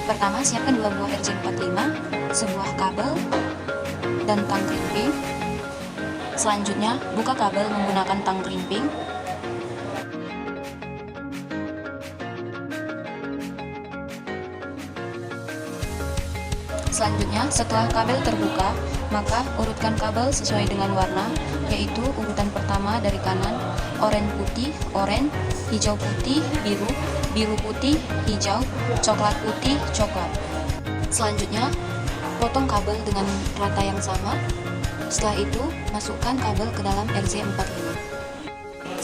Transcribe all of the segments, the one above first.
Pertama, siapkan 2 buah RJ45, sebuah kabel, dan tang krimping. Selanjutnya, buka kabel menggunakan tang krimping. Selanjutnya, setelah kabel terbuka, maka urutkan kabel sesuai dengan warna, yaitu urutan pertama dari kanan, oranye putih, oranye, hijau putih, biru, biru putih, hijau, coklat putih, coklat. Selanjutnya, potong kabel dengan rata yang sama. Setelah itu, masukkan kabel ke dalam RJ45.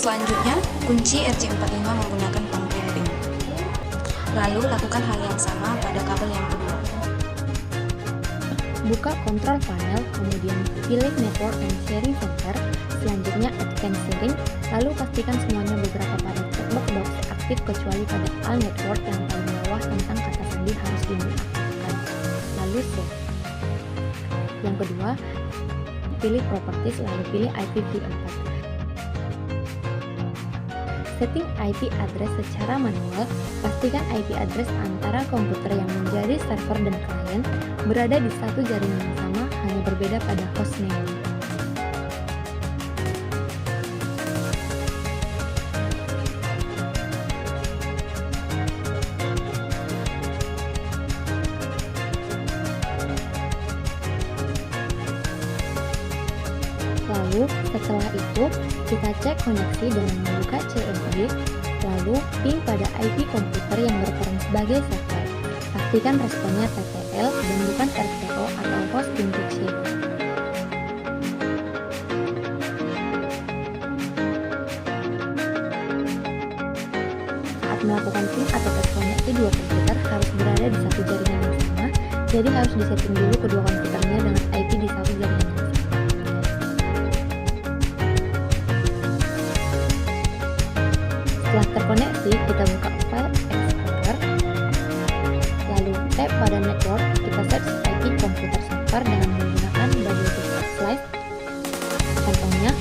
Selanjutnya, kunci RJ45 menggunakan tang krimping. Lalu, lakukan hal yang sama pada kabel yang kedua. Buka kontrol panel, kemudian pilih network and sharing center, selanjutnya add can sharing, lalu pastikan semuanya beberapa pada checkbox box aktif kecuali pada all network yang paling bawah tentang kata sandi harus dinonaktifkan, lalu save. Yang kedua, pilih properties lalu pilih IPv4. Setting IP address secara manual, pastikan IP address antara komputer yang menjadi server dan klien berada di satu jaringan yang sama, hanya berbeda pada hostname. Lalu, setelah itu, kita cek koneksi dengan membuka CMD, lalu ping pada IP komputer yang berperan sebagai server. Pastikan responnya TTL dan bukan RTO atau host pintu chip. Saat melakukan ping atau tes koneksi dua komputer harus berada di satu jaringan yang sama, jadi harus disetting dulu kedua komputernya dengan IP di satu jaringan yang sama. Setelah terkoneksi, kita buka file Explorer, lalu tap pada network, kita search IP komputer server dengan menggunakan //. Contohnya,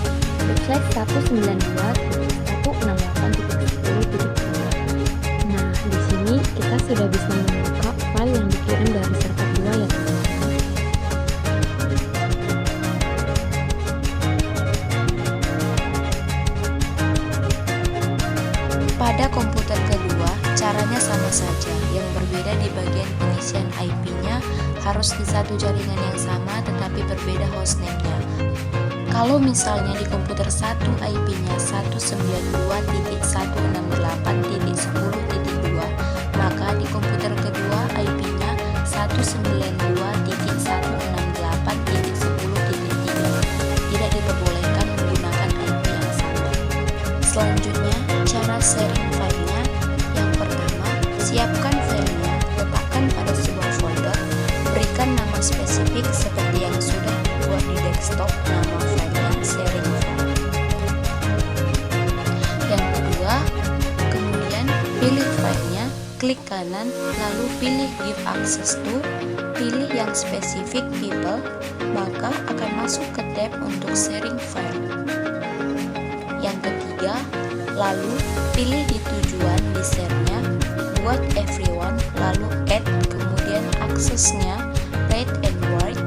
/192.168.10.2. Nah, di sini kita sudah bisa membuka file yang dikirim dari server 2 ya teman-teman. Pada komputer kedua, caranya sama saja, yang berbeda di bagian pengisian IP-nya harus di satu jaringan yang sama tetapi berbeda hostname-nya. Kalau misalnya di komputer 1 IP-nya 192.168.10.2, maka di komputer kedua IP-nya 192.168.10.3. Tidak diperbolehkan menggunakan IP yang sama. Selanjutnya, cara sharing filenya. Yang pertama, siapkan filenya, letakkan pada sebuah folder, berikan nama spesifik seperti yang sudah dibuat di desktop, nama filenya sharing file. Yang kedua, kemudian pilih filenya, klik kanan, lalu pilih give access to, pilih yang spesifik people, maka akan masuk ke tab untuk sharing file. Yang ketiga, lalu pilih di tujuan di share-nya, buat everyone, lalu add, kemudian aksesnya, read and write,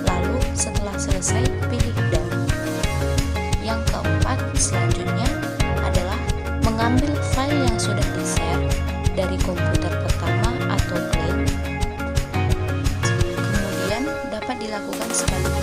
lalu setelah selesai pilih down. Yang keempat, selanjutnya adalah mengambil file yang sudah di-share dari komputer pertama atau clean. Kemudian dapat dilakukan sebaliknya